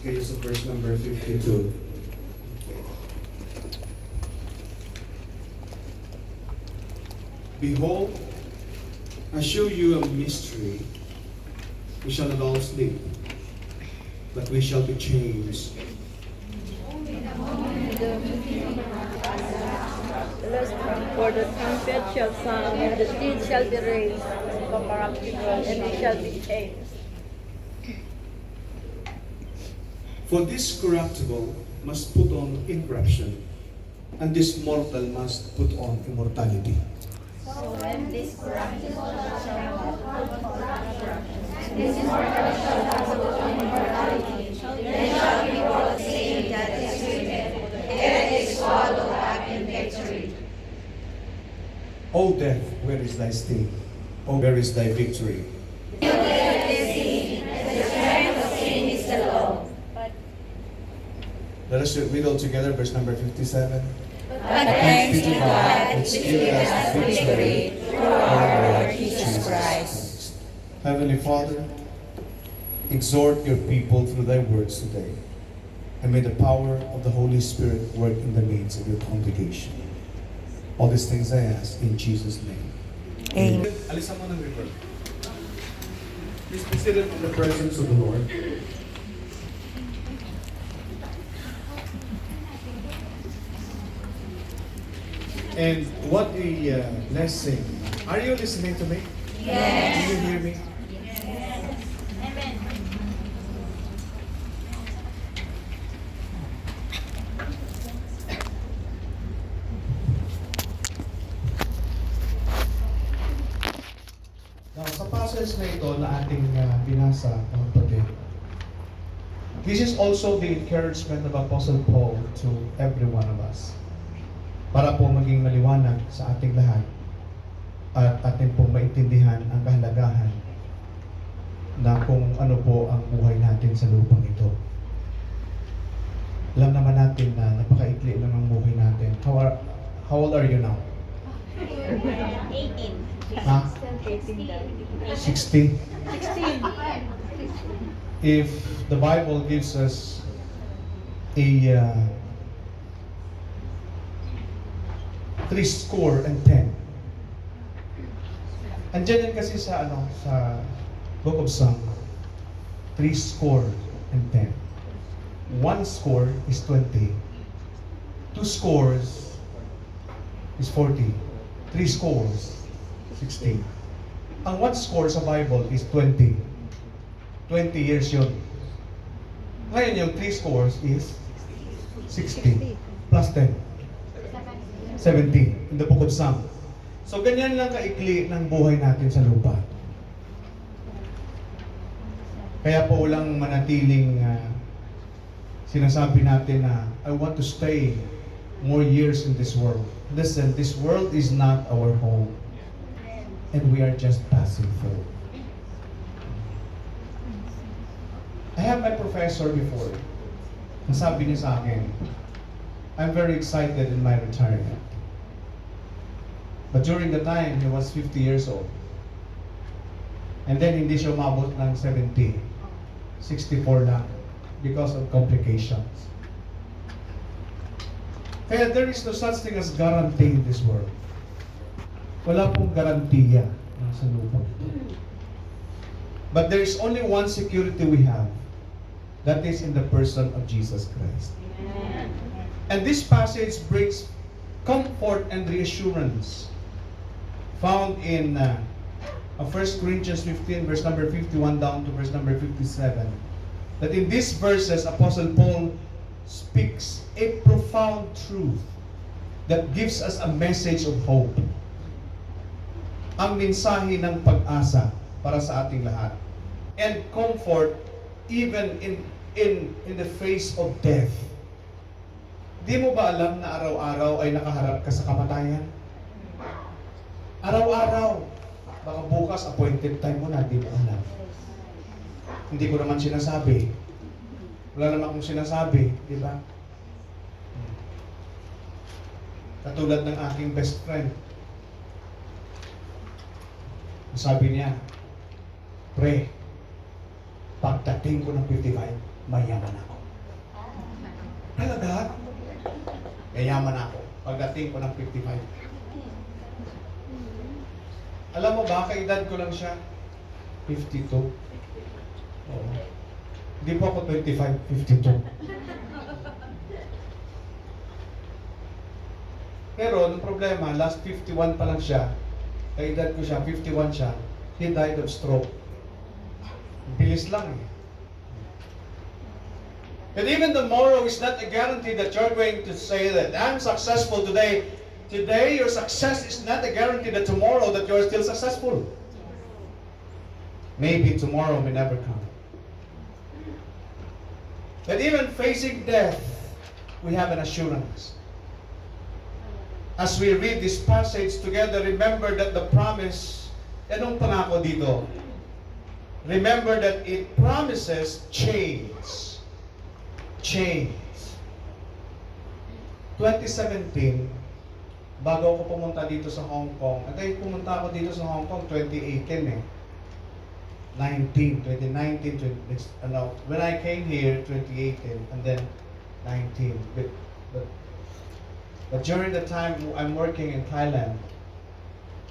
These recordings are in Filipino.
kayo sa verse number 52. Behold, I show you a mystery. We shall not all sleep, but we shall be changed. For the trumpet shall sound, and the dead shall be raised incorruptible, and we shall be changed. For this corruptible must put on incorruption, and this mortal must put on immortality. So when this corruptible shall put on corruption, and this mortal shall put on immortality, then shall be brought saying that is written, death is swallowed up in victory. O death, where is thy sting? O where is thy victory? The strength of sin is the law. Let us read all together, verse number 57. But thanks be to God, which giveth us victory through our Lord Jesus Christ. Heavenly Father, exhort your people through thy words today, and may the power of the Holy Spirit work in the midst of your congregation. All these things I ask in Jesus' name. Amen. Alisan mo ng river. Please be seated in the presence of the Lord. And what a blessing. Are you listening to me? Yes. Do you hear me? Now, sa passage na ito na ating binasa, mga kapatid, this is also the encouragement of Apostle Paul to every one of us. Para po maging maliwanag sa ating lahat at ating pong maintindihan ang kahalagahan na kung ano po ang buhay natin sa lupang ito. Alam naman natin na napakaikli lang ang buhay natin. How old are you now? 18. Ha? 18. 60? If the Bible gives us a 310. Andiyan yan kasi sa Book of Psalms. 310. 1 score is 20. 2 scores is 40. 3 scores, 16. Ang 1 score sa Bible is 20. 20 years yun. Ngayon yung 3 scores is 60 plus 10. 70 in the Book of Psalms. So ganyan lang kaikli ng buhay natin sa lupa. Kaya po walang manatiling sinasabi natin na I want to stay more years in this world. Listen, this world is not our home. And we are just passing through. I have my professor before. Nasabi niya sa akin, I'm very excited in my retirement. But during the time, he was 50 years old. And then hindi siya umabot ng 70. 64 lang because of complications. Kaya there is no such thing as guarantee in this world. Wala pong garantiya sa lupa. But there is only one security we have. That is in the person of Jesus Christ. And this passage brings comfort and reassurance found in 1 Corinthians 15 verse number 51 down to verse number 57. That in these verses, Apostle Paul speaks a profound truth that gives us a message of hope. Ang mensahe ng pag-asa para sa ating lahat. And comfort even in the face of death. Di mo ba alam na araw-araw ay nakaharap ka sa kamatayan? Araw-araw. Baka bukas appointed time mo na, di mo alam. Hindi ko naman sinasabi. Wala naman akong sinasabi, di ba? Katulad ng aking best friend. Sabi niya, pre, pagdating ko ng 55, mayaman ako. Talaga? Mayaman ako. Pagdating ko ng 55. Alam mo ba, kaedad ko lang siya? 52. Oo. Hindi po ako 25, 52. Pero, ang problema, last 51 pa lang siya. Kaedad ko siya, 51 siya. He died of stroke. Bilis lang eh. But even tomorrow is not a guarantee that you're going to say that I'm successful today. Today, your success is not a guarantee that tomorrow that you're still successful. Maybe tomorrow may never come. But even facing death, we have an assurance. As we read this passage together, remember that the promise, anong pangako dito? Remember that it promises change. Change. 2017, bago ako pumunta dito sa Hong Kong, at ay pumunta ako dito sa Hong Kong 2018 eh. 2019, when I came here, 2018, and then 19. But during the time I'm working in Thailand,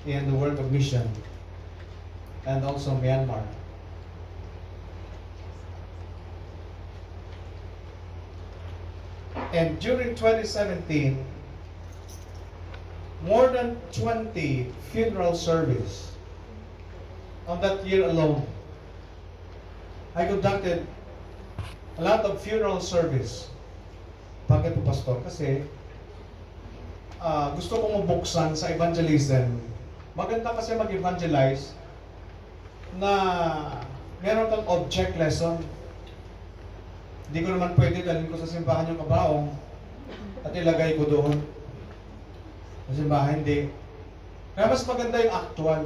in the work of mission, and also Myanmar, and during 2017, more than 20 funeral service on that year alone. I conducted a lot of funeral service. Bakit po, Pastor? Kasi gusto kong mabuksan sa evangelism. Maganda kasi mag-evangelize na meron kang object lesson. Hindi ko naman pwede dalhin ko sa simbahan yung kabaong at ilagay ko doon. Sa simbahan, hindi. Kaya mas maganda yung actual.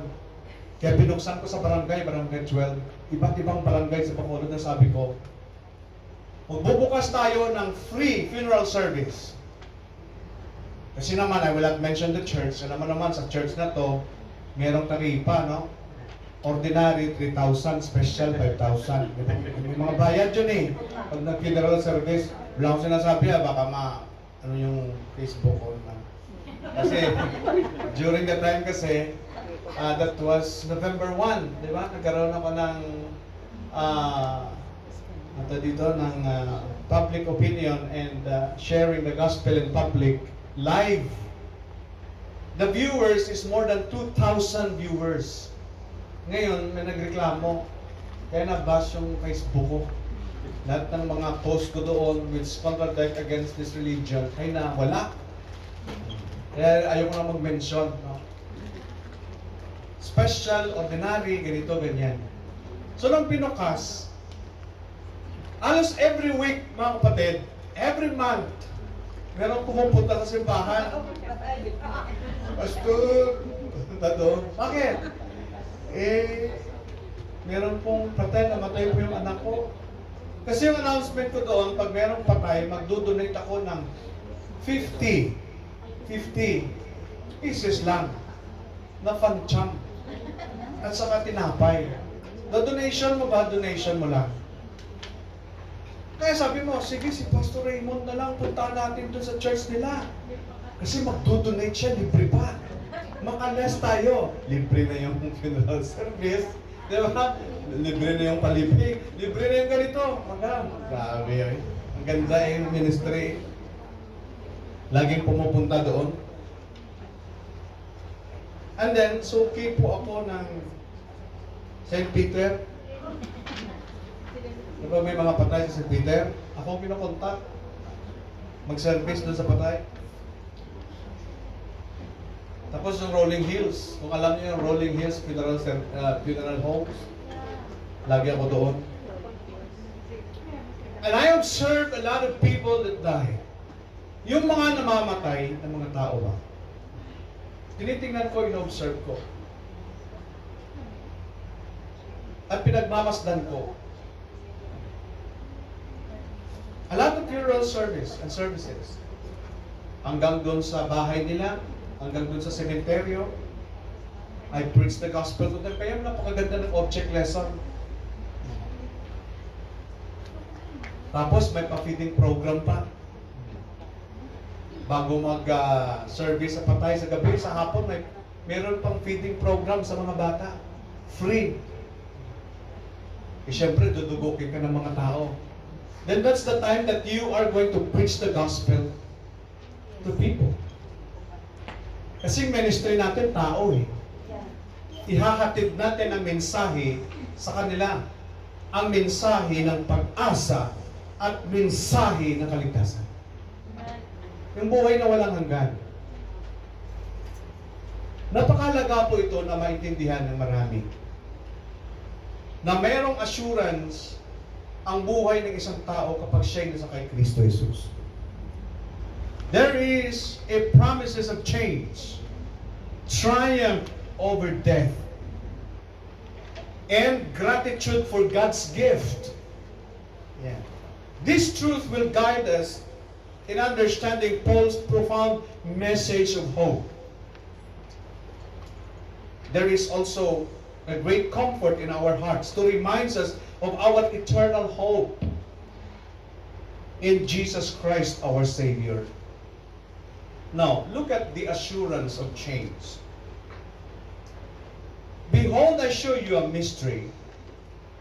Kaya binuksan ko sa barangay 12. Iba't ibang barangay sa Bacolod na sabi ko, magbubukas tayo ng free funeral service. Kasi naman, I will not mention the church. Alam mo naman, sa church na to, merong taripa, no? Ordinary, 3,000. Special, 5,000. May mga bayad yun eh. Pag nag-funeral service, wala akong sinasabi, baka ano yung Facebook ko na. Kasi, during the time kasi, that was November 1, di ba? Nagkaroon ako ng public opinion and sharing the gospel in public live. The viewers is more than 2,000 viewers. Ngayon, may nagreklamo. Kaya na-bash yung Facebook ko. Lahat ng mga post ko doon which contradict against this religion ay nawala. Kaya ayoko na mag-mention. No? Special, ordinary, ganito, ganyan. So, nung pinukas, halos every week, mga kapatid, every month, meron pumupunta sa simbahan. Pastor, bakit? Meron pong patay, namatay po yung anak ko. Kasi yung announcement ko doon, pag merong patay, magdodonate ako ng 50 pieces lang na fancham at saka tinapay. Donation mo ba? Donation mo lang. Kaya sabi mo, sige si Pastor Raymond na lang, punta natin doon sa church nila. Kasi magdodonate siya, libre pa. Makalas tayo. Libre na yung funeral service. Di ba? Libre na yung palibig. Libre na yung ganito. Grabe yun. Ang ganda yung ministry. Laging pumupunta doon. And then, suki po ako ng St. Peter. Di ba may mga patay sa St. Peter? Ako ang pinakontak. Mag-service doon sa patay. Tapos yung Rolling Hills. Kung alam niyo yung Rolling Hills funeral homes, lagi ako doon. And I observed a lot of people that die. Yung mga namamatay ng mga tao ba? Tinitingnan ko, in-observe ko. At pinagmamasdan ko. A lot of funeral service and services. Hanggang doon sa bahay nila, hanggang doon sa sementeryo. I preach the gospel to them. Kaya napakaganda ng object lesson. Tapos may pa-feeding program pa. Bago mag-service sa patay sa gabi, sa hapon, meron pang feeding program sa mga bata. Free. Siyempre, dudugukin ka ng mga tao. Then that's the time that you are going to preach the gospel to people. Kasi ministry natin, tao eh. Ihahatid natin ang mensahe sa kanila. Ang mensahe ng pag-asa at mensahe ng kaligtasan. Yung buhay na walang hanggan. Napakalaga po ito na maintindihan ng marami. Na mayroong assurance ang buhay ng isang tao kapag siya'y nasa kay Kristo Jesus. There is a promises of change, triumph over death, and gratitude for God's gift. Yeah. This truth will guide us in understanding Paul's profound message of hope. There is also a great comfort in our hearts to remind us of our eternal hope in Jesus Christ our Savior. Now, look at the assurance of change. Behold, I show you a mystery.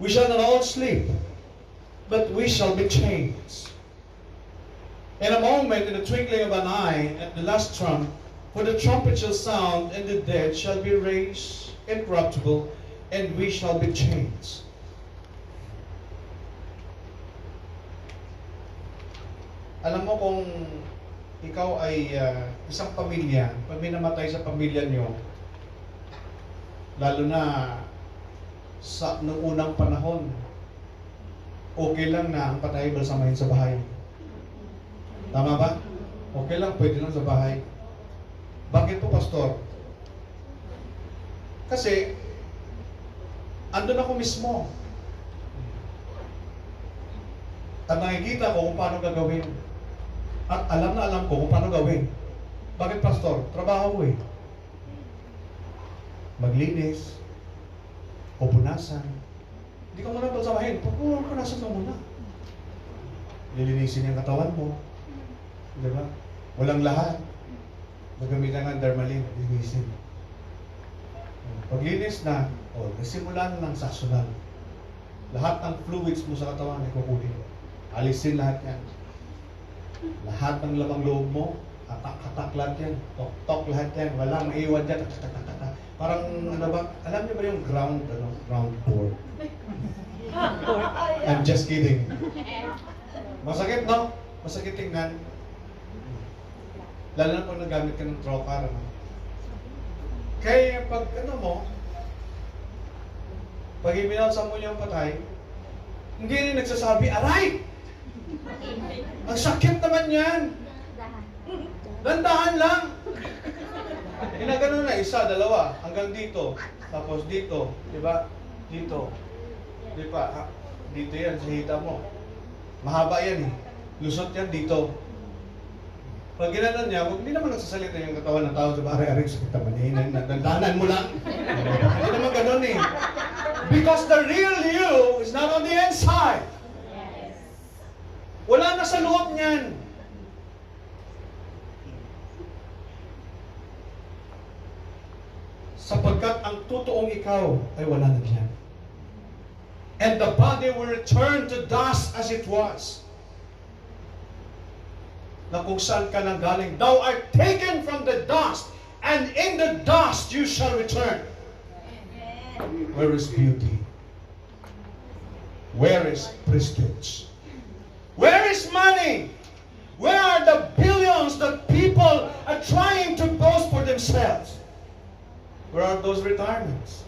We shall not all sleep, but we shall be changed. In a moment, in the twinkling of an eye, at the last trump, for the trumpet shall sound, and the dead shall be raised incorruptible, and we shall be changed. Alam mo kung ikaw ay isang pamilya, pag may namatay sa pamilya nyo, lalo na sa noong unang panahon, okay lang na ang patay balsamahin sa bahay. Tama ba? Okay lang, pwede lang sa bahay. Bakit po, Pastor? Kasi, andun ako mismo. At nakikita ko kung paano gagawin. At alam na alam ko kung paano gawin. Bakit, Pastor? Trabaho ko eh. Maglinis, pupunasan. Hindi ka muna balsamahin. Pupunasan ka muna. Lilinisin yung katawan mo. Di ba? Walang lahat. Magamitan ng dermalin. Linisin. Paglinis na, nagsimula na ng saksunan. Lahat ng fluids mo sa katawan ay kukunin. Alisin lahat yan. Lahat ng lamang loob mo, hatak-hatak lahat yan. Tok-tok lahat yan. Walang maiwan dyan. Parang, ano ba, alam niyo ba yung ground board? I'm just kidding. Masakit, no? Masakit tingnan. Lalo na pag nagamit ka ng trocar, ano? Kaya pag ano mo, pag iminalsa mo niya ang patay, hindi rin nagsasabi, aray! Ang sakit naman yan! Dandahan lang! Ginagano na, isa, dalawa, hanggang dito, tapos dito, di ba? Dito. Di ba? Dito yan, sa hita mo. Mahaba yan eh. Lusot yan dito. Pag ginanon niya, hindi naman nagsasalita yung katawan ng tao sa ari-ari, sakit naman eh, nandahanan mo lang. Hindi naman ganun eh. Because the real you is not on the inside. Wala na sa loob niyan. Sapagkat ang totoong ikaw ay wala na diyan. And the body will return to dust as it was. Na kung saan ka nang galing, thou art taken from the dust, and in the dust you shall return. Where is beauty? Where is prestige? Where is money? Where are the billions that people are trying to boast for themselves? Where are those retirements?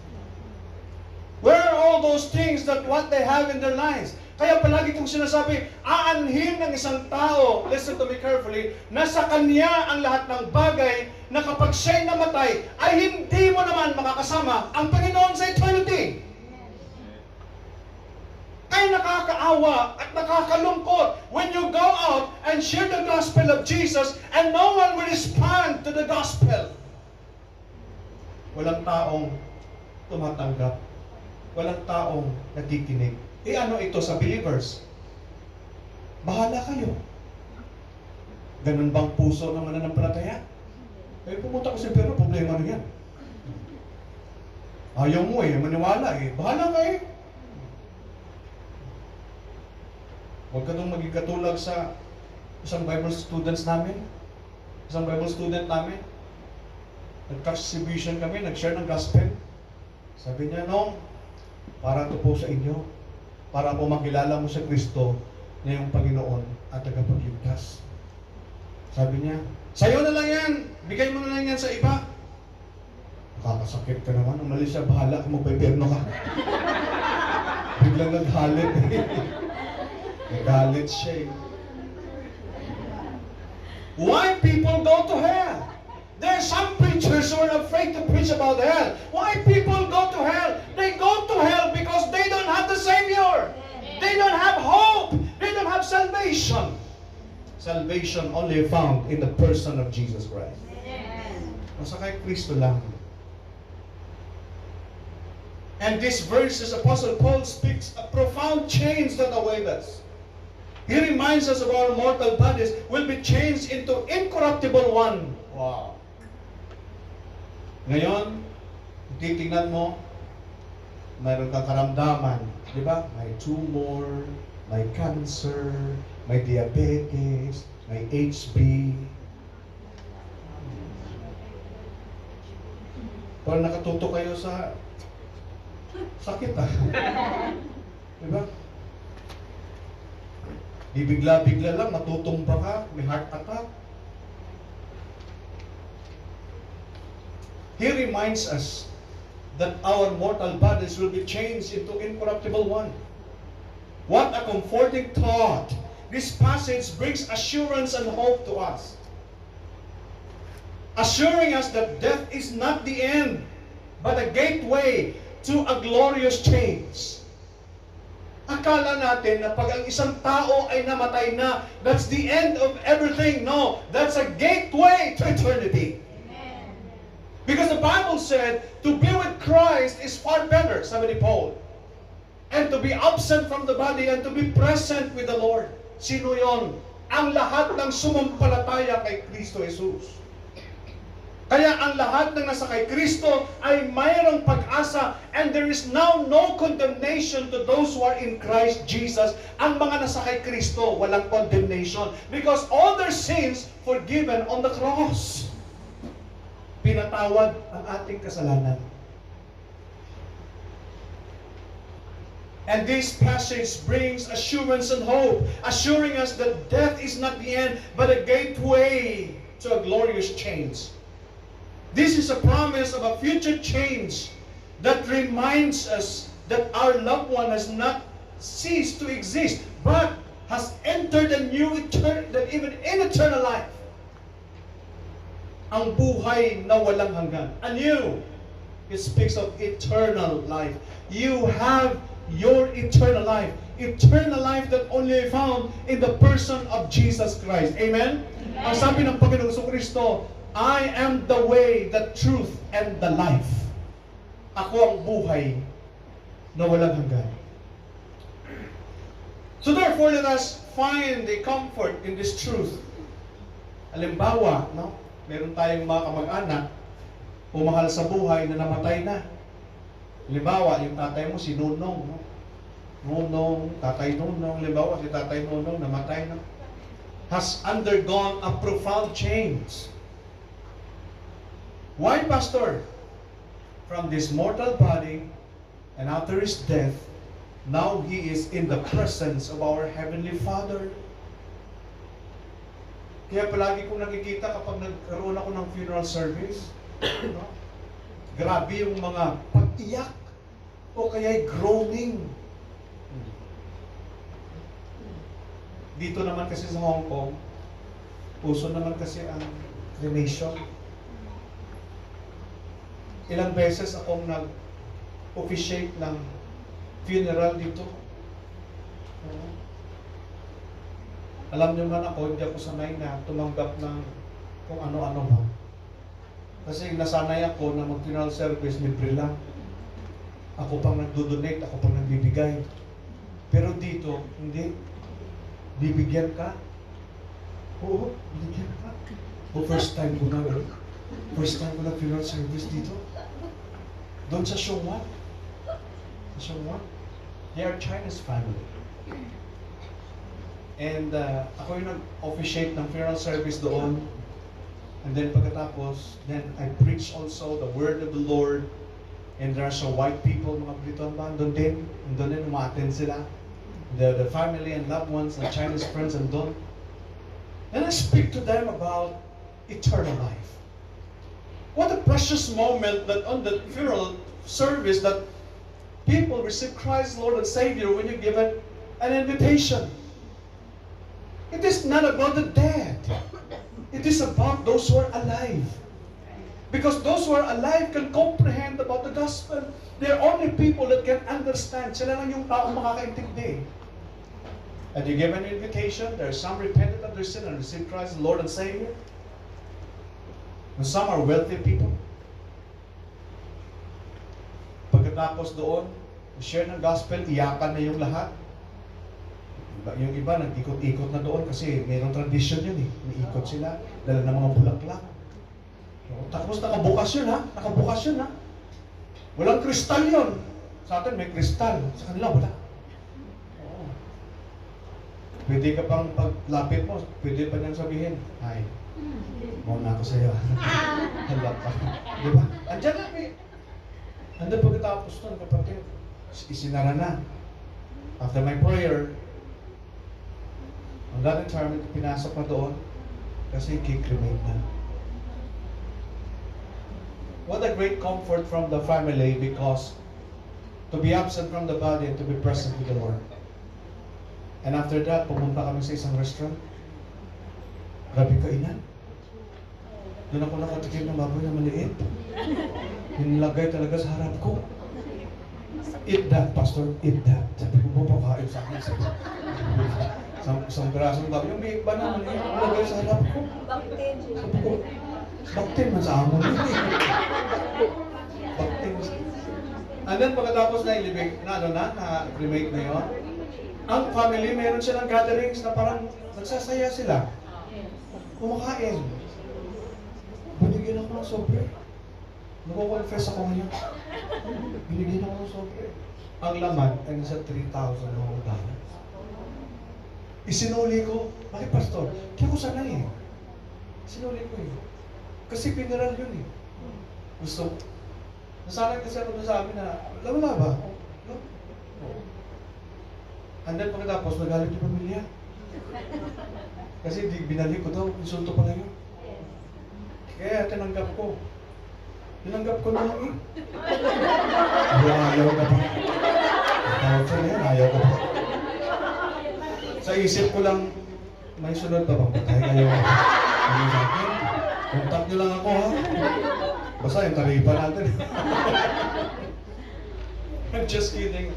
Where are all those things that what they have in their lives? Kaya palagi kong sinasabi, aanhin ng isang tao, listen to me carefully, na sa kanya ang lahat ng bagay na kapag siya'y namatay, ay hindi mo naman makakasama ang Panginoon sa eternity. Ay nakakaawa at nakakalungkot when you go out and share the gospel of Jesus and no one will respond to the gospel. Walang taong tumatanggap. Walang taong nakikinig. Ano ito sa believers? bahala kayo. Ganun bang puso ng mananampalataya? Eh, pumunta ko sa pero problema na yan. Ayaw mo maniwala bahala kayo. Huwag ka nung maging katulad sa isang Bible student namin. Nag-contribution kami, nag-share ng gospel. Sabi niya, no, para ito po sa inyo. Para po makilala mo sa Kristo na yung Panginoon at tagapagligtas. Sabi niya, sa'yo na lang yan. Bigay mo na lang yan sa iba. Nakakasakit ka naman. Umalis siya, bahala ka, magpipirno ka. Biglang naghalit. Nagalit siya. Why people go to hell? There are some preachers who are afraid to preach about hell. Why people go to hell? They go to hell because they don't have the Savior. They don't have hope. They don't have salvation. Salvation only found in the person of Jesus Christ. Nasa kay Kristo lang. And this verses, Apostle Paul speaks a profound change that await us. He reminds us of our mortal bodies will be changed into incorruptible one. Wow. Ngayon, titingnan mo, mayroon kang karamdaman. Di ba? May tumor, may cancer, may diabetes, may HB. Parang nakatuto kayo sa sakit Di ba? Di bigla-bigla lang, matutumba ka, may heart attack. He reminds us that our mortal bodies will be changed into incorruptible one. What a comforting thought! This passage brings assurance and hope to us. Assuring us that death is not the end, but a gateway to a glorious change. Akala natin na pag ang isang tao ay namatay na, that's the end of everything. No, that's a gateway to eternity. Amen. Because the Bible said, to be with Christ is far better, sabi ni Paul. And to be absent from the body and to be present with the Lord. Sino yon? Ang lahat ng sumampalataya kay Kristo Jesus. Kaya ang lahat ng nasa kay Kristo ay mayroong pag-asa, and there is now no condemnation to those who are in Christ Jesus. Ang mga nasa kay Kristo, walang condemnation because all their sins forgiven on the cross. Pinatawad ang ating kasalanan. And this passage brings assurance and hope, assuring us that death is not the end, but a gateway to a glorious change. This is a promise of a future change that reminds us that our loved one has not ceased to exist, but has entered a new even in eternal life. Ang buhay na walang hanggan. Anew, it speaks of eternal life. You have your eternal life. Eternal life that only found in the person of Jesus Christ. Amen? Amen. Ang sabi ng Panginoong Kristo, I am the way, the truth, and the life. Ako ang buhay na walang hanggan. So therefore, let us find the comfort in this truth. Halimbawa, no? Meron tayong mga kamag-anak, pumahal sa buhay na namatay na. Halimbawa, yung tatay mo, si Nunong, no? Nunong, Tatay Nunong, halimbawa, si Tatay Nunong, namatay na. Has undergone a profound change. Why, Pastor? From this mortal body, and after his death, now he is in the presence of our Heavenly Father. Kaya palagi kong nakikita kapag nagkaroon ako ng funeral service, no? Grabe yung mga pag-iyak o kaya'y groaning. Dito naman kasi sa Hong Kong, uso naman kasi ang cremation. Ilang beses akong nag-officiate ng funeral dito. Alam niyo man ako, hindi ako sanay na tumanggap ng kung ano-ano ba. Kasi nasanay ako na mag-funeral service, libre lang. Ako pang nagdo-donate, ako pang nagbibigay. Pero dito, hindi. Bibigyan ka? Oo, bibigyan ka. O first time ko na, first time ko na funeral service dito. Doon sa Shongwan. Sa Shongwan. They are Chinese family. And ako yung nag-officiate ng funeral service doon. And then pagkatapos, then I preach also the word of the Lord. And there are some white people, mga Briton ba, doon din umattend sila. The family and loved ones, the Chinese friends, and doon. And I speak to them about eternal life. What a precious moment that on the funeral service that people receive Christ, Lord and Savior, when you give an invitation. It is not about the dead. It is about those who are alive. Because those who are alive can comprehend about the gospel. They are only people that can understand. Sila lang yung taong makakaintindi. And you give an invitation, there are some repented of their sin and received Christ as Lord and Savior. And some are wealthy people. Pagkatapos doon, share ng gospel, iyakan na yung lahat. Yung iba, nag-ikot-ikot na doon kasi mayroong tradition yun eh. May ikot sila, dala ng mga bulaklak. Tapos nakabukas yun ha, nakabukas yun ha. Walang kristal yun. Sa atin may kristal, sa kanila wala. Oo. Pwede ka pang paglapit mo, pwede pa niyang sabihin, "Hi, muna ako sa'yo." Hala pa. Di ba? Andiyan na may. Andiyan pagkatapos nun, kapatid. Isinara na. After my prayer, ang dating term, pinasok na doon kasi kikremate na. What a great comfort from the family because to be absent from the body and to be present with the Lord. And after that, pumunta kami sa isang restaurant. Grabe kainan. Doon ako nakatikim ng baboy na maliit. Hinilagay talaga sa harap ko. Eat that, Pastor. Eat that. Sabi ko, papakain sa akin. Isang pirasong baboy. Yung biik ba na maliit, nilagay sa harap ko. Sabi ko, baktin man sa amon. Baktin. And then pagkatapos na ilibig, na-cremate na yun. Ang family, meron silang gatherings na parang nagsasaya sila. Kumakain. Binigyan ako ng sobre. Nagko-confess ako ngayon. Binigyan ako ng sobre. Ang laman ay nasa 3,000 dollars. Isinuli ko, bakit pastor? Kaya ko sanay eh. Isinuli ko eh. Kasi funeral yun eh. Gusto. Nasanay kasi ako sa amin na, wala ba? And then pagkatapos, nagalit yung pamilya. Kasi binalik ko daw, insulto pala yun. Kaya tinanggap ko. Tinanggap ko na lang eh. Ayaw ka pa. Ayaw ka pa. Sa isip ko lang, may sunod pa bang patay kayo? Ano sa akin? Contact nyo lang ako ha. Basta yung taripa natin. I'm just kidding.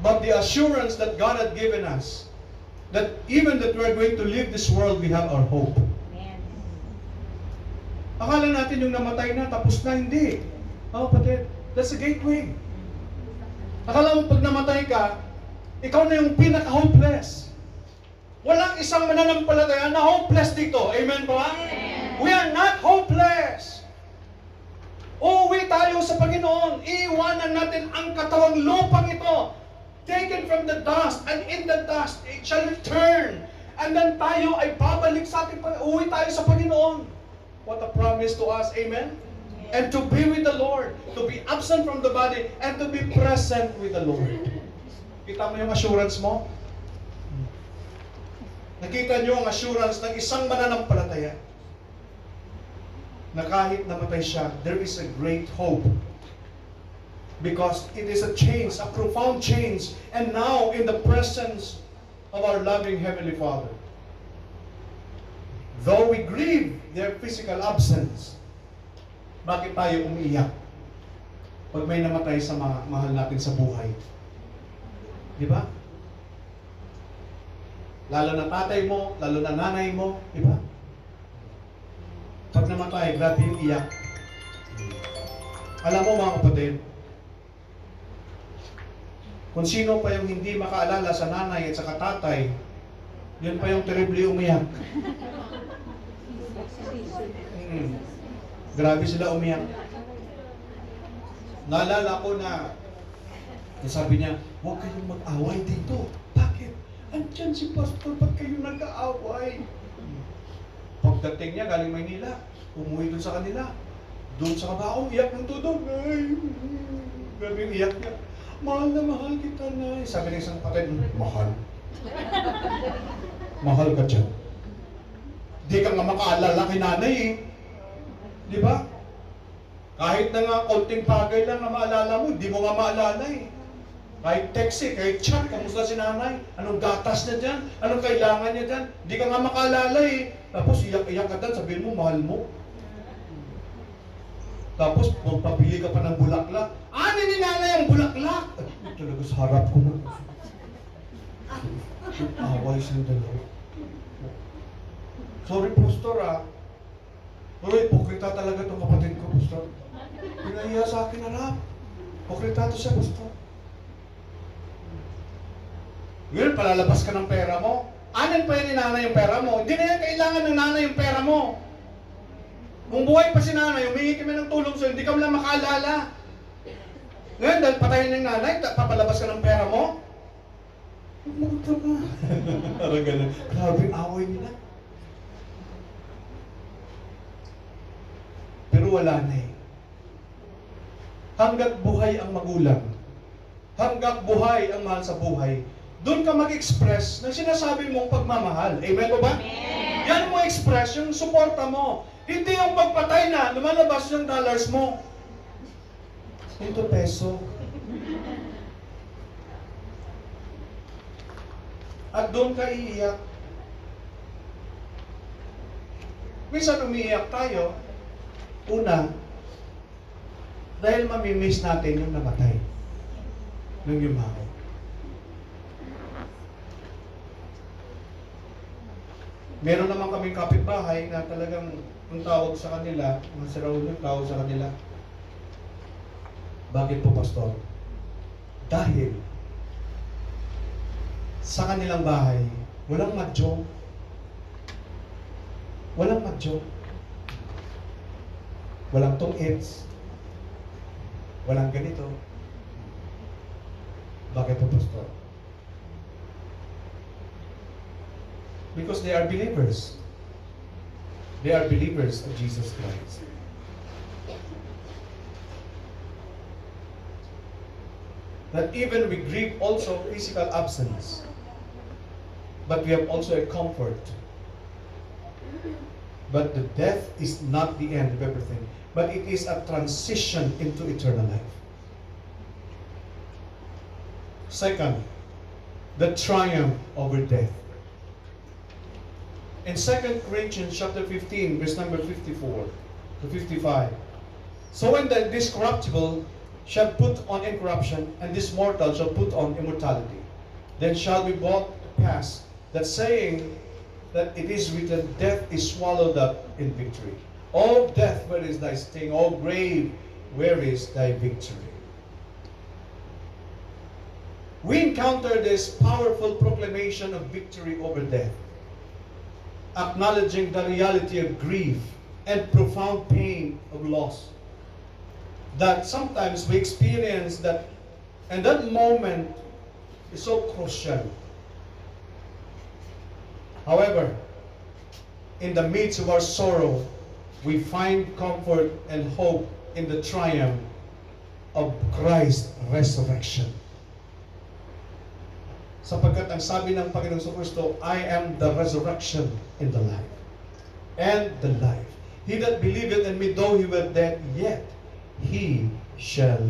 But the assurance that God had given us, that even that we're going to leave this world, we have our hope. Akala natin yung namatay na, tapos na, hindi. Oh, kapatid, that's a gateway. Akala mo pag namatay ka, ikaw na yung pinaka-hopeless. Walang isang mananampalataya na hopeless dito. Amen po ha? We are not hopeless. Uuwi tayo sa Panginoon. Iiwanan natin ang katawang lupang ito. Taken from the dust, and in the dust it shall return. And then tayo ay babalik sa ating uuwi tayo sa Panginoon. What a promise to us, amen? And to be with the Lord, to be absent from the body, and to be present with the Lord. Kita mo yung assurance mo? Nakita nyo ang assurance ng isang mananampalataya na kahit namatay siya, there is a great hope. Because it is a change, a profound change. And now, in the presence of our loving Heavenly Father, though we grieve their physical absence, bakit tayo umiiyak pag may namatay sa mga mahal natin sa buhay? Di ba? Lalo na tatay mo, lalo na nanay mo, di ba? Pag namatay, grabe yung iyak. Alam mo mga kapatid, Kung sino pa yung hindi makaalala sa nanay at sa tatay, yun pa yung terribly umiyak. Grabe sila umiyak. Naalala ko na sabi niya, huwag kayong mag-away dito. Bakit? Andyan si Pastor, ba't kayo nag-aaway? Pagdating niya, galing Maynila, umuwi doon sa kanila. Doon sa kabaong, iyak ng tudong. Ay, grabe yung iyak niya. Mahal na mahal kita, Nay. Sabi ng isang kapatid, mahal? Mahal ka dyan. Di ka nga makaalala kay nanay eh. Di ba? Kahit na nga konting bagay lang na maalala mo, di mo nga maalala eh. Kahit text eh, kahit chat, kamusta si nanay? Anong gatas niya dyan? Anong kailangan niya dyan? Di ka nga makaalala eh. Tapos iyak-iyak ka dyan, sabihin mo, mahal mo. Tapos, magpabili ka pa ng bulaklak. Ano ni nanay ang bulaklak? Ay, talaga sa harap ko na. Away sila dalawa. Sorry, Pastor ah. Pero hipokrita talaga itong kapatid ko, Pastor. Pinahiya sa akin harap. Hipokrita to siya, Pastor. Ngayon, palalabas ka ng pera mo. Anin pa yan ni nanay yung pera mo. Hindi na yan kailangan ng nanay yung pera mo. Kung buhay pa si nanay, humingi kami ng tulong sa'yo, hindi ka lang makaalala. Ngayon, dahil patayin ng nanay, papalabas ka ng pera mo? Magpunta ka. Parang gano'n. Grabe yung away nila. Pero wala na eh. Hanggat buhay ang magulang, hanggat buhay ang mahal sa buhay, doon ka mag-express ng sinasabi mong pagmamahal. Amen po ba? Amen. Yan mo express, yung suporta mo. Hindi yung pagpatay na, lumalabas yung dollars mo. Ito peso. At doon ka iiyak. Minsan umiiyak tayo. Una, dahil mamimiss natin yung namatay. Nung yumaw. Meron naman kaming kapitbahay na talagang ang tawag sa kanila, mga si Raul yung tawag sa kanila. Bakit po, Pastor? Dahil sa kanilang bahay, walang madyo. Walang madyo. Walang tong-its. Walang ganito. Bakit po, Pastor? Because they are believers. They are believers of Jesus Christ. That even we grieve also physical absence, but we have also a comfort. But the death is not the end of everything, but it is a transition into eternal life. Second, the triumph over death. In 2 Corinthians chapter 15, verse number 54 to 55. So when this corruptible shall put on incorruption, and this mortal shall put on immortality, then shall be brought to pass that saying that it is written, death is swallowed up in victory. O death, where is thy sting? O grave, where is thy victory? We encounter this powerful proclamation of victory over death, acknowledging the reality of grief and profound pain of loss. That sometimes we experience that, and that moment is so crucial. However, in the midst of our sorrow, we find comfort and hope in the triumph of Christ's resurrection. Sapagkat ang sabi ng Panginoon sa Kristo, I am the resurrection and the life. And the life. He that believeth in me, though he were dead, yet he shall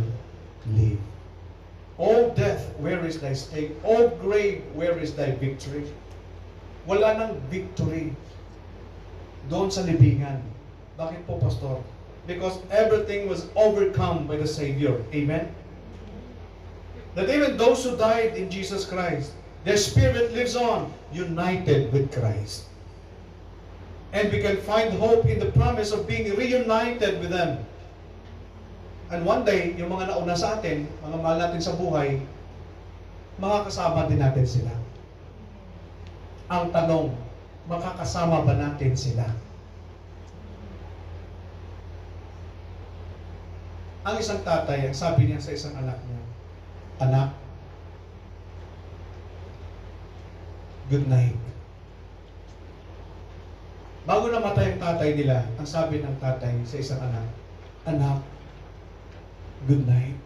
live. O death, where is thy sting? O grave, where is thy victory? Wala nang victory doon sa libingan. Bakit po, Pastor? Because everything was overcome by the Savior. Amen? That even those who died in Jesus Christ, their spirit lives on, united with Christ. And we can find hope in the promise of being reunited with them. And one day, yung mga nauna sa atin, mga mahal natin sa buhay, makakasama din natin sila. Ang tanong, makakasama ba natin sila? Ang isang tatay, ang sabi niya sa isang anak niya, "Anak, good night." Bago namatay ang tatay nila, ang sabi ng tatay sa isang anak, "Anak, good night."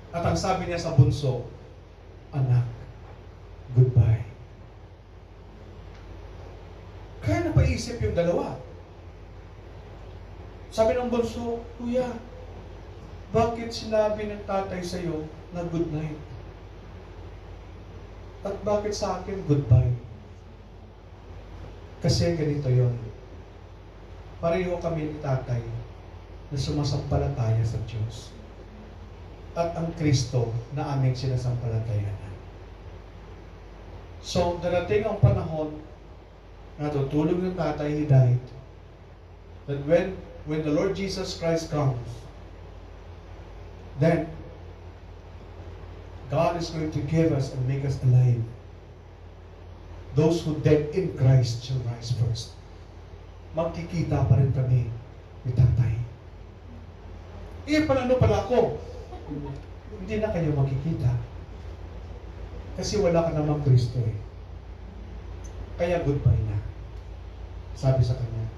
At ang sabi niya sa bunso, "Anak, goodbye." Kaya napaisip yung dalawa. Sabi ng bunso, "Kuya, bakit sinabi ng tatay sa'yo na good night? At bakit sa akin goodbye?" Kasi ganito yon. Pareho kami ni tatay na sumasampalataya sa Diyos. At ang Kristo na aming sinasampalatayanan. So, darating ang panahon na tutulog ng tatay, he died. That when the Lord Jesus Christ comes, then God is going to give us and make us alive. Those who dead in Christ shall rise first. Magkikita pa rin kami ni tatay. Paano pala ako? Hindi na kayo magkikita. Kasi wala ka namang Kristo eh. Kaya goodbye na. Sabi sa kanya.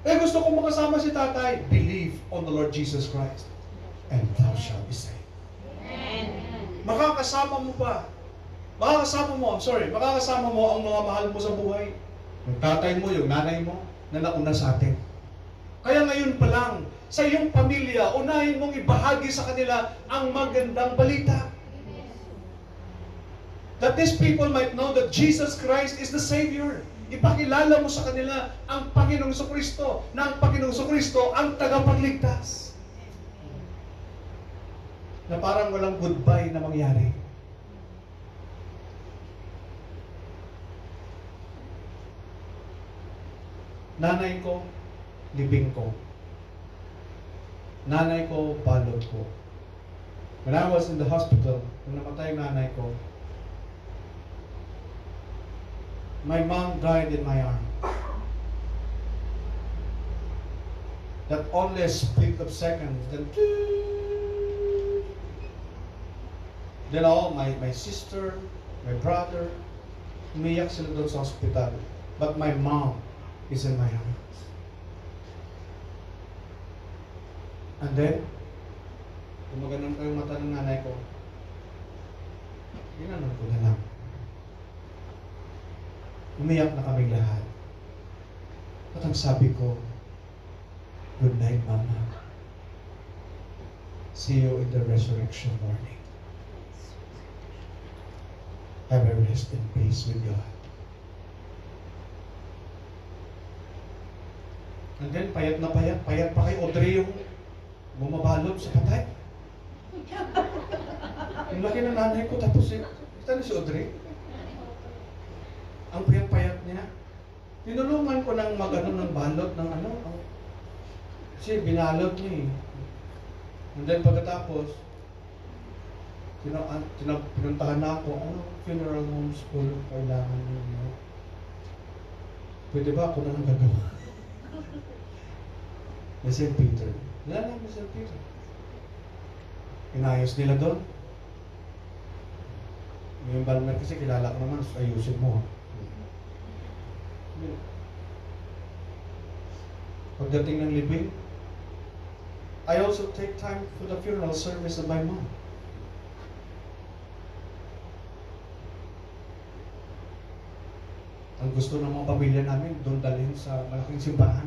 Gusto kong makasama si tatay. Believe on the Lord Jesus Christ and thou shalt be saved. Amen. Makakasama mo ba? Makakasama mo ang mga mahal mo sa buhay. Yung tatay mo, yung nanay mo, na nauna sa atin. Kaya ngayon pa lang, sa iyong pamilya, unahin mong ibahagi sa kanila ang magandang balita. That these people might know that Jesus Christ is the Savior. Ipakilala mo sa kanila ang Panginoong Kristo, na ang Panginoong Kristo ang tagapagligtas. Na parang walang goodbye na mangyari. Nanay ko, libing ko. Nanay ko, balot ko. When I was in the hospital, nung namatay ang nanay ko, my mom died in my arm. That only a split of seconds, then all my sister, my brother, umiyak sila doon sa hospital. But my mom is in my arms. And then, gumaganon ko yung mata ng nanay ko. Ginanon ko na lang. Umiyak na kaming lahat. At ang sabi ko, "Good night, Mama. See you in the resurrection morning. Have a rest in peace with God." And then, payat pa kay Audrey yung bumabalot sa patay. Yung laki ng nanay ko, tapos kita na si Audrey. Ang payat-payat niya. Tinulungan ko ng ng balot ng kasi binalot niya eh. And then pagkatapos, pinuntahan na ako, funeral homes po kailangan niyo. Pwede ba ako na lang gagawa? St. Peter. Nalala mo St. Peter. Inayos nila doon. Yung balmer kasi kilala ko naman, ayusin mo. Pagdating ng libing, I also take time for the funeral service of my mom. Ang gusto ng mga pamilya namin, doon dalhin sa malaking simbahan.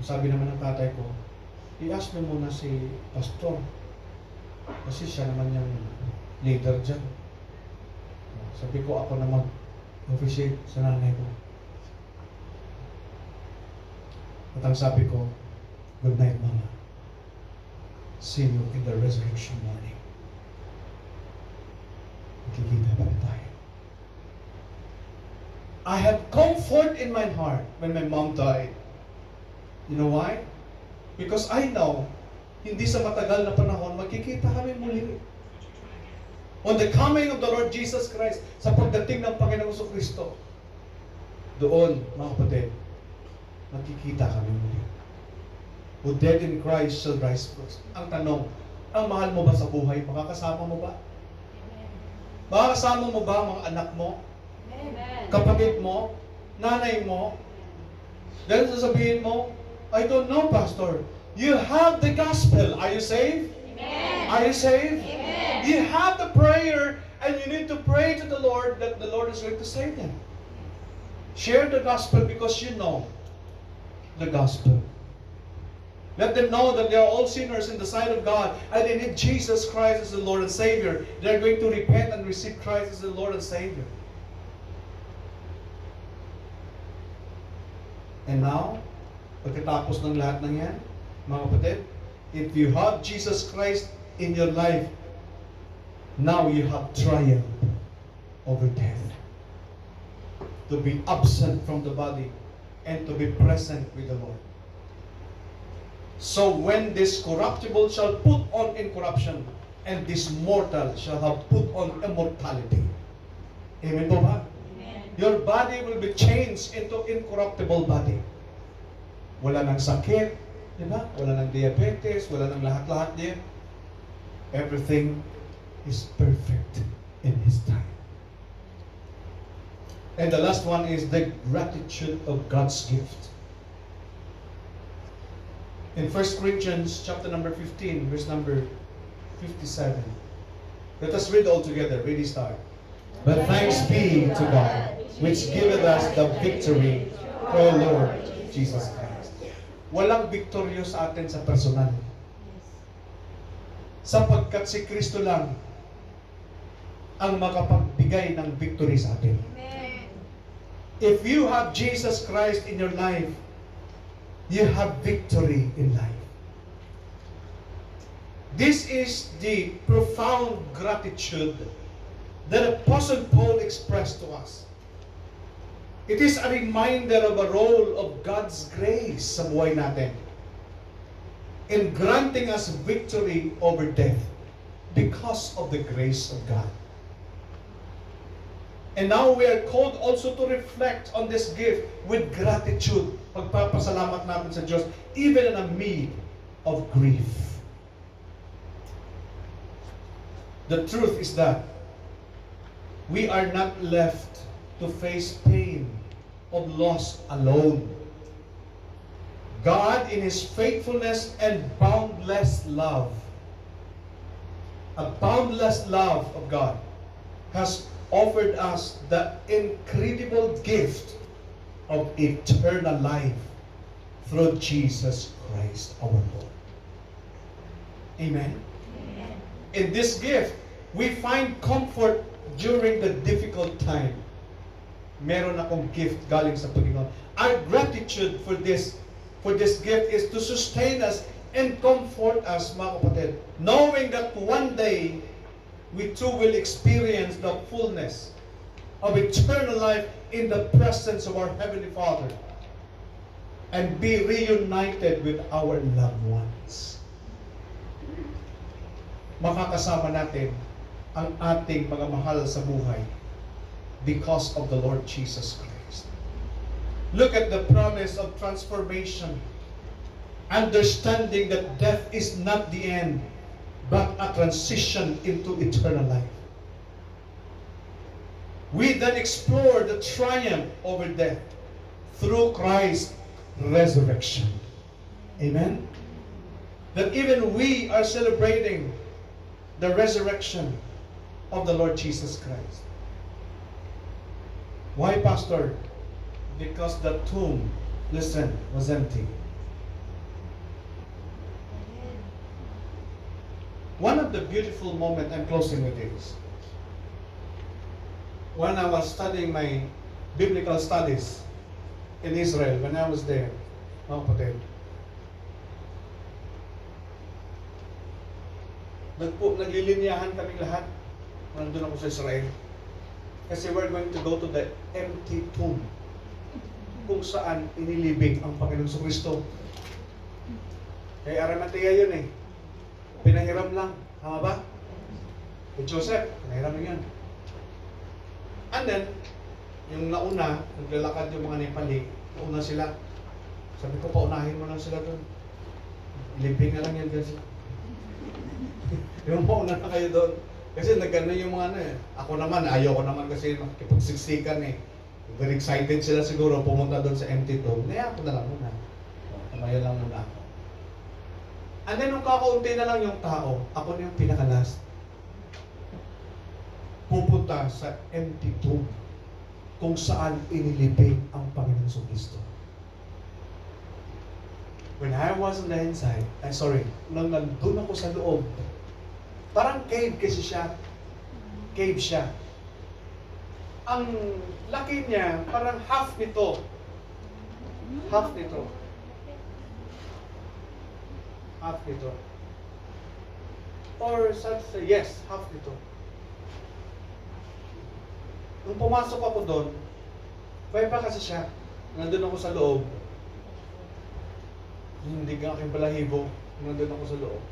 Sabi naman ng tatay ko, i-ask mo muna si pastor. Kasi siya naman yung leader dyan. Sabi ko, ako na mag-officiate sa nanay ko. At ang sabi ko, "Good night, Mama. See you in the resurrection morning." Magkikita pa rin tayo. I had comfort in my heart when my mom died. You know why? Because I know hindi sa matagal na panahon, magkikita kami muli. On the coming of the Lord Jesus Christ, sa pagdating ng Panginoong Kristo, doon, mga kapatid, magkikita kami muli. Who dead in Christ shall rise first. Ang tanong, ang mahal mo ba sa buhay? Makakasama mo ba? Makakasama mo ba ang mga anak mo? Kapatid mo? Nanay mo? Dahil sasabihin mo, I don't know, Pastor. You have the gospel. Are you saved? Amen. Are you saved? Amen. You have the prayer, and you need to pray to the Lord that the Lord is going to save them. Share the gospel because you know the gospel. Let them know that they are all sinners in the sight of God, and they need Jesus Christ as the Lord and Savior. They are going to repent and receive Christ as the Lord and Savior. And now, pagkatapos ng lahat ng yan, mga kapatid, if you have Jesus Christ in your life, now you have triumph over death. To be absent from the body and to be present with the Lord. So when this corruptible shall put on incorruption, and this mortal shall have put on immortality. Amen po ba? Amen. Your body will be changed into incorruptible body. Wala nang sakit, di ba? Wala nang diabetes, wala nang lahat-lahat niya. Everything is perfect in His time. And the last one is the gratitude of God's gift. In 1 Corinthians chapter number 15, verse number 57. Let us read all together. Ready, start. But thanks be to God, which giveth us the victory through our Lord Jesus Christ. Walang victoryo sa atin sa personal. Sapagkat si Kristo lang ang makapagbigay ng victory sa atin. If you have Jesus Christ in your life, you have victory in life. This is the profound gratitude that Apostle Paul expressed to us. It is a reminder of a role of God's grace sa buhay natin in granting us victory over death because of the grace of God. And now we are called also to reflect on this gift with gratitude. Pagpapasalamat natin sa Diyos, even in a meed of grief. The truth is that we are not left to face pain of loss alone. God, in His faithfulness and boundless love, a boundless love of God, has offered us the incredible gift of eternal life through Jesus Christ our Lord. Amen? Amen. In this gift, we find comfort during the difficult time. Meron akong gift galing sa Panginoon. Our gratitude for this gift is to sustain us and comfort us, mga kapatid, knowing that one day we too will experience the fullness of eternal life in the presence of our Heavenly Father and be reunited with our loved ones. Makakasama natin ang ating mga mahal sa buhay because of the Lord Jesus Christ. Look at the promise of transformation, understanding that death is not the end, but a transition into eternal life. We then explore the triumph over death through Christ's resurrection. Amen? That even we are celebrating the resurrection of the Lord Jesus Christ. Why, Pastor? Because the tomb, listen, was empty. One of the beautiful moments, I'm closing with this. When I was studying my biblical studies in Israel, when I was there, mga kapatid, naglilinyahan kaming lahat. Nandun ako sa Israel. Kasi we're going to go to the empty tomb kung saan inilibing ang Panginoon Kristo. Kay Arimatea yun eh. Pinahiram lang. Tama ba? Kay Joseph, pinahiram lang yan. And then, yung nauna, naglalakad yung mga Nepali, nauna sila. Sabi ko, paunahin mo lang sila doon. Ilibing na lang yan kasi. Yung mauna na kayo doon. Kasi nagano yung mga ano eh. Ako naman, ayaw ko naman kasi makipagsiksikan eh. Very excited sila siguro pumunta doon sa empty tomb. Naya ako na lang muna. Tumayo lang muna ako. And then nung kakaunti na lang yung tao, ako na yung pinaka-last. Pupunta sa empty tomb kung saan inilibing ang Panginoon Kristo. When I was on the inside, nung nandun ako sa loob, parang cave kasi siya. Cave siya. Ang laki niya, parang half nito. Half nito. Half nito. Or yes, half nito. Nung pumasok ako doon, kaya pa kasi siya. Nandun ako sa loob. Hindi ka aking balahibo. Nandun ako sa loob.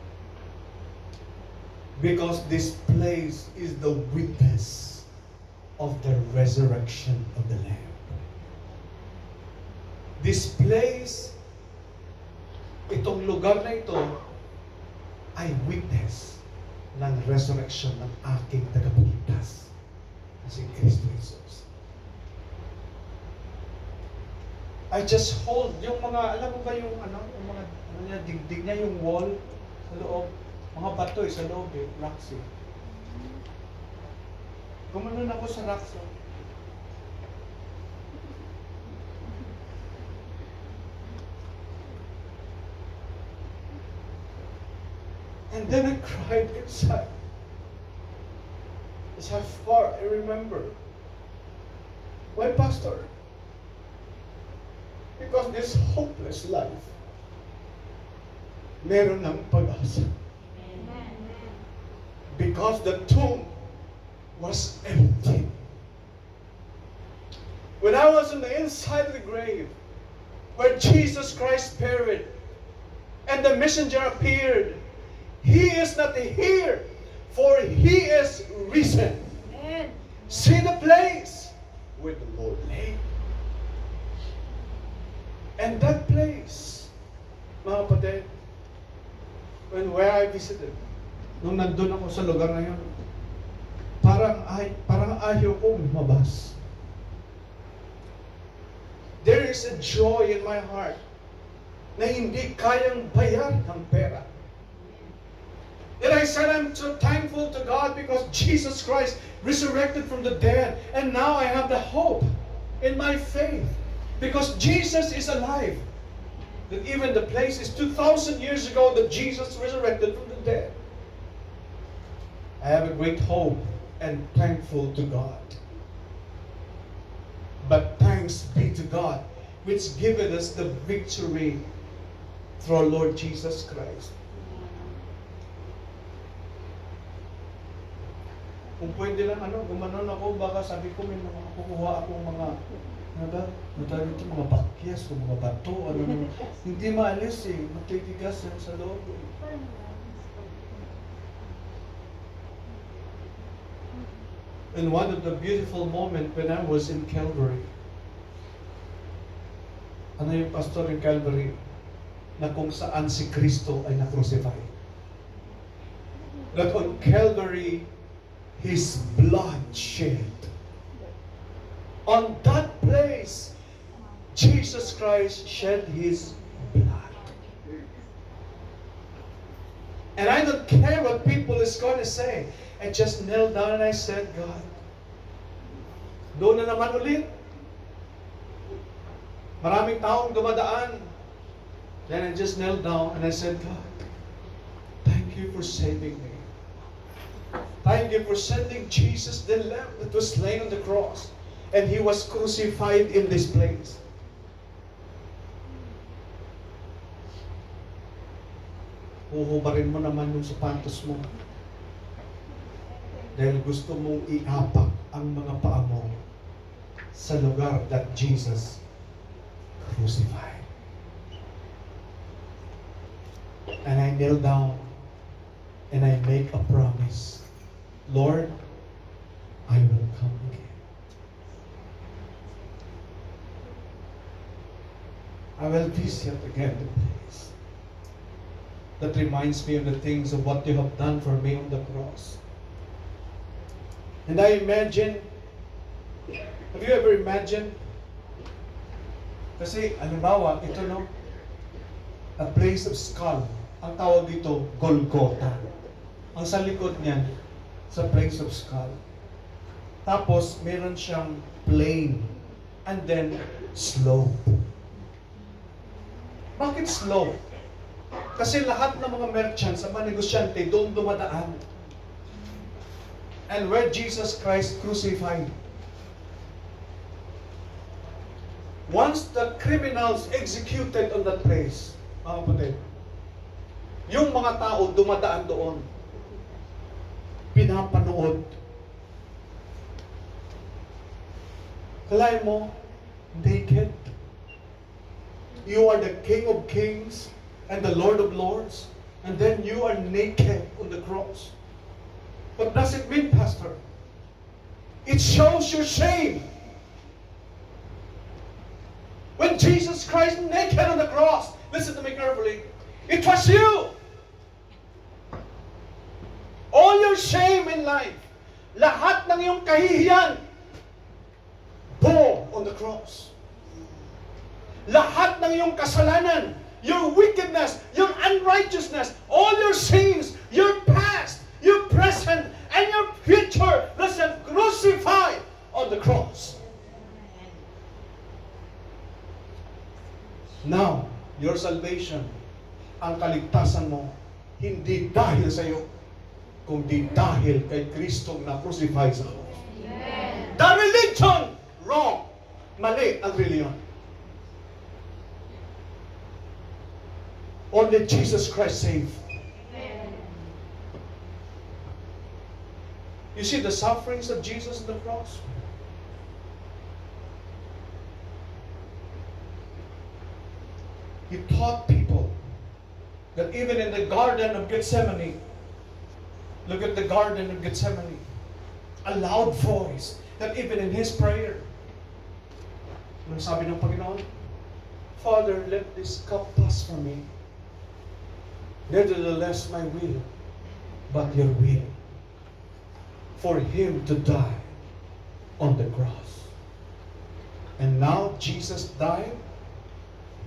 Because this place is the witness of the resurrection of the Lamb. This place, itong lugar na ito, ay witness ng resurrection ng aking tagapagligtas, na si Kristo Jesus. I just hold yung mga, alam mo ba yung yung mga niya, digdig niya yung wall sa loob, mga bato sa loob rocks eh. Gumanon ako sa rocks. And then I cried inside. That's how far I remember. Why, Pastor? Because this hopeless life, meron ng pag-asa. Because the tomb was empty. When I was on the inside of the grave, where Jesus Christ buried, and the messenger appeared, He is not here, for He is risen. Amen. See the place where the Lord lay. And that place, mga kapatid, where I visited, nung nandun ako sa lugar na yun, parang ayaw ko lumabas. There is a joy in my heart na hindi kayang bayan ng pera. And I said, I'm so thankful to God because Jesus Christ resurrected from the dead. And now I have the hope in my faith. Because Jesus is alive. That even the place is 2,000 years ago that Jesus resurrected from the dead. I have a great hope and thankful to God. But thanks be to God, which given us the victory through our Lord Jesus Christ. Kung pwede lang gumanon ako, baka sabi ko may mga kukuha akong mga matawag ito, mga bakyas o mga bato, hindi maalis matitigas yan sa loob. And one of the beautiful moments when I was in Calvary, yung pastor in Calvary, na kung saan si Kristo ay na-crucify. That on Calvary, His blood shed. On that place, Jesus Christ shed His blood. And I don't care what people is going to say. I just knelt down and I said, God, doon na naman ulit. Maraming taong dumadaan. Then I just knelt down and I said, God, thank you for saving me. Thank you for sending Jesus, the Lamb that was slain on the cross. And He was crucified in this place. Huhubarin mo naman yung sapatos mo. Dahil gusto mong iapak ang mga paa mo sa lugar that Jesus crucified. And I knelt down and I make a promise. Lord, I will come again. I will visit again the place that reminds me of the things of what you have done for me on the cross. And I imagine, have you ever imagined? Kasi, halimbawa, ito no, a place of skull. Ang tawag dito, Golgotha. Ang sa likod niyan, sa place of skull. Tapos, meron siyang plain. And then, slope. Bakit slope? Kasi lahat ng mga merchants, mga negosyante, doon dumadaan. And where Jesus Christ crucified. Once the criminals executed on that place, mga kapatid, yung mga tao dumadaan doon, pinapanood. Kalahin mo, naked. You are the King of Kings and the Lord of Lords, and then you are naked on the cross. What does it mean, Pastor? It shows your shame. When Jesus Christ naked on the cross, listen to me carefully, it was you. All your shame in life, lahat ng iyong kahihiyan, bore on the cross. Lahat ng iyong kasalanan, your wickedness, your unrighteousness, all your sins, your past, your present, and your future, listen, crucified on the cross. Now, your salvation, ang kaligtasan mo, hindi dahil sa iyo, kundi dahil kay Kristong na crucified sa cross. The religion, wrong. Mali ang reliyon. Only Jesus Christ saved. You see the sufferings of Jesus on the cross? He taught people that even in the Garden of Gethsemane, look at the Garden of Gethsemane, a loud voice, that even in His prayer, anong sabi ng Panginoon? Father, let this cup pass from me. Nevertheless, my will, but your will. For Him to die on the cross. And now Jesus died,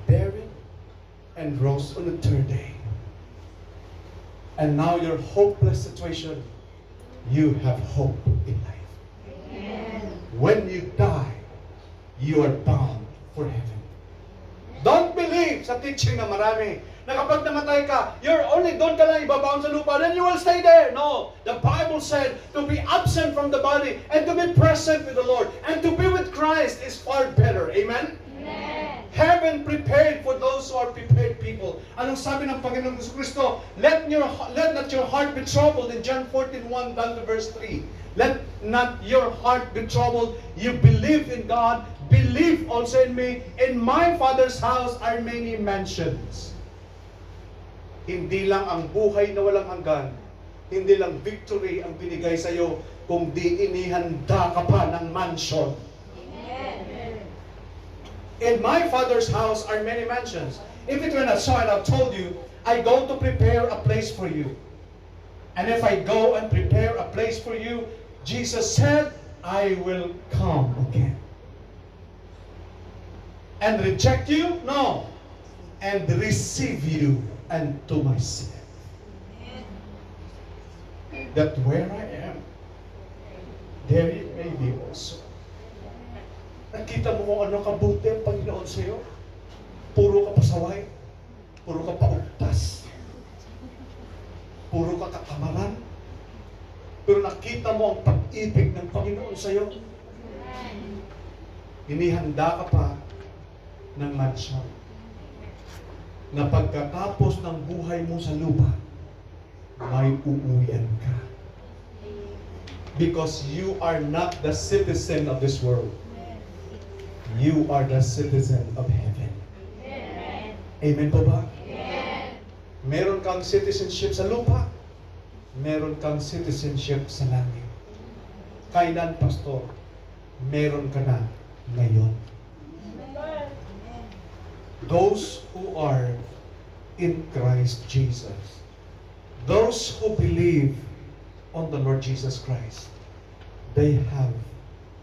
buried, and rose on the third day. And now your hopeless situation, you have hope in life. Amen. When you die, you are bound for heaven. Don't believe sa teaching na marami na kapag namatay ka, you're only doon ka lang ibabaon sa lupa, then you will stay there. No. The Bible said to be absent from the body and to be present with the Lord. And to be with Christ is far better. Amen? Amen. Heaven prepared for those who are prepared people. Anong sabi ng Panginoon Kristo? Let not your heart be troubled in John 14:1 down to verse 3. Let not your heart be troubled. You believe in God, believe also in me. In my Father's house are many mansions. Hindi lang ang buhay na walang hanggan, hindi lang victory ang binigay sa iyo, kundi inihanda ka pa ng mansion. Amen. In my Father's house are many mansions. If it were not so, I'd have told you, I go to prepare a place for you. And if I go and prepare a place for you, Jesus said, I will come again. And reject you? No. And receive you unto myself. That where I am, there it may be also. Nakita mo kung ano kabuti ang Panginoon sa iyo? Puro ka pasaway, puro ka paugtas, puro ka katamaran, pero nakita mo ang pag-ibig ng Panginoon sa iyo. Inihanda ka pa ng mansyon na pagkatapos ng buhay mo sa lupa, may uuwian ka. Because you are not the citizen of this world. You are the citizen of heaven. Amen po ba? Meron kang citizenship sa lupa. meron kang citizenship sa langit. Kailan, Pastor? Meron ka na ngayon. Those who are in Christ Jesus, those who believe on the Lord Jesus Christ, they have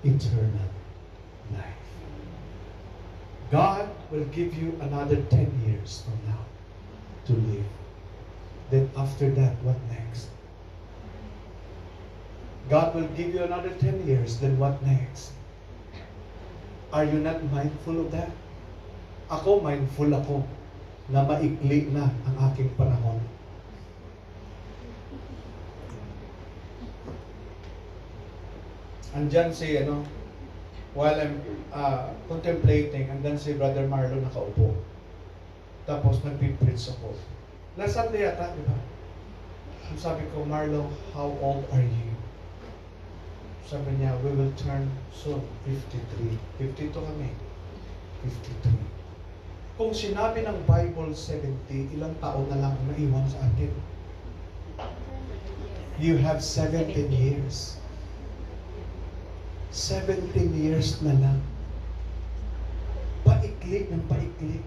eternal life. God will give you another 10 years from now to live. Then after that, what next? God will give you another 10 years, then what next? Are you not mindful of that? Ako, mindful ako na maikli na ang aking panahon. Andyan si, while I'm contemplating, andyan si Brother Marlon nakaupo. Tapos nagpipreach ako. Last Sunday yata, di ba? Sabi ko, Marlon, how old are you? Sabi niya, we will turn soon, 53. 52 kami. 53. Kung sinabi ng Bible 70, ilang taon na lang naiwan sa atin? You have 17 years. 17 years na lang. Paikli ng paikli.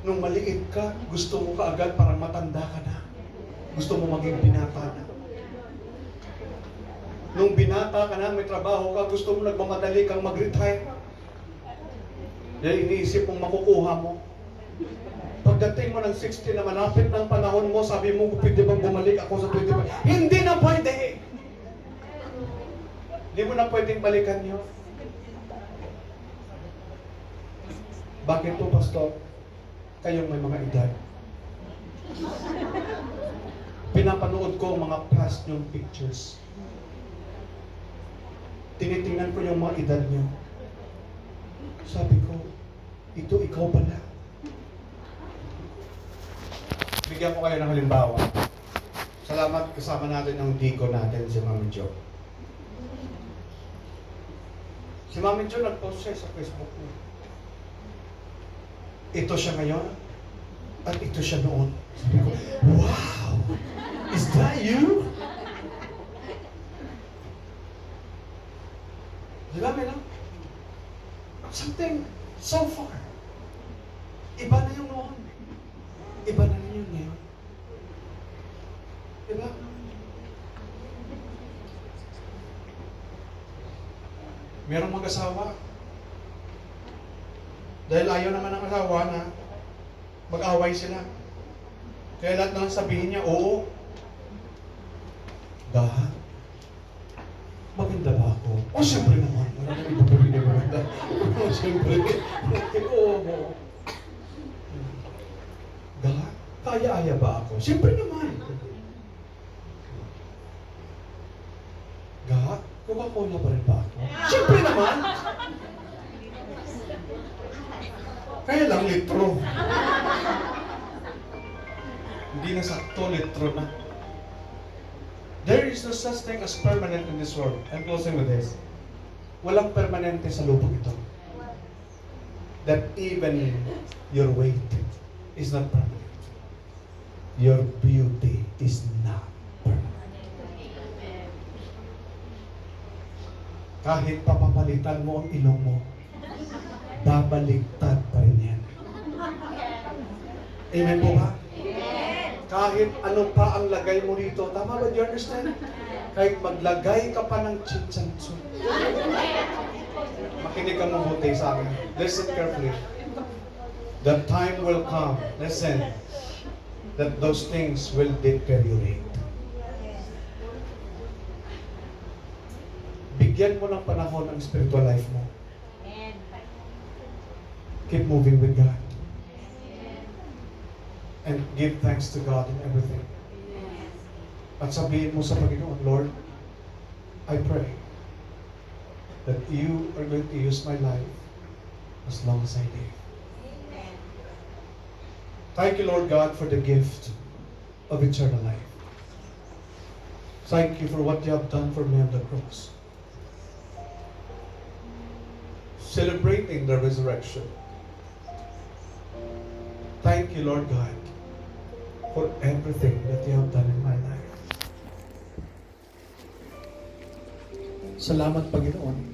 Nung maliit ka, gusto mo kaagad parang matanda ka na. Gusto mo maging binata na. Nung binata ka na, may trabaho ka, gusto mo nagmamadali kang mag-retire. Dahil iniisip mong makukuha mo. Pagdating mo ng 60 na malapit ng panahon mo, sabi mo, pwede bang bumalik ako sa 25? Hindi na pwede! Hindi mo na pwedeng balikan yun. Bakit po, Pastor? Kayong may mga edad. Pinapanood ko mga past yung pictures. Tinitingnan ko yung mga edad nyo. Sabi ko, ito ikaw pala. Bigyan ko kayo ng halimbawa. Salamat, kasama natin ng diko natin, si Mami Jo. Si Mami Jo nag-post siya sa Facebook mo. Ito siya ngayon, at ito siya noon. Sabi ko, wow! Is that you? Diba, Mela? Something so far. Iba na yung noon. Iba na rin yung ngayon. Diba? Merong mag-asawa. Dahil ayaw naman ng asawa na mag-away sila. Kaya lahat naman sabihin niya, oo. Dahan. Maganda ba ako? Oh, siyempre naman. Wala nang ipapagin na maganda. Oh, siyempre. Oo. Dahan. Kaya-aya ba ako? Siyempre naman. Gaha, Coca-Cola pa rin ba ako? Siyempre naman. Kaya lang litro. Hindi na sakto, litro na. There is no such thing as permanent in this world. I'm closing with this. Walang permanente sa lupang ito. That even your weight is not permanent. Your beauty is not permanent. Kahit papapalitan mo ang ilong mo, babaliktad pa rin yan. Amen po ba? Kahit ano pa ang lagay mo dito, tama ba? Do you understand? Kahit maglagay ka pa ng chinchansu. Makinig ka mabuti sa akin. Listen carefully. The time will come, listen, that those things will deteriorate. Bigyan mo ng panahon ang spiritual life mo. Keep moving with God. And give thanks to God in everything. At sabihin mo sa Panginoon, Lord, I pray that you are going to use my life as long as I live. Thank you, Lord God, for the gift of eternal life. Thank you for what you have done for me on the cross. Celebrating the resurrection. Thank you, Lord God, for everything that you have done in my life. Salamat, Panginoon.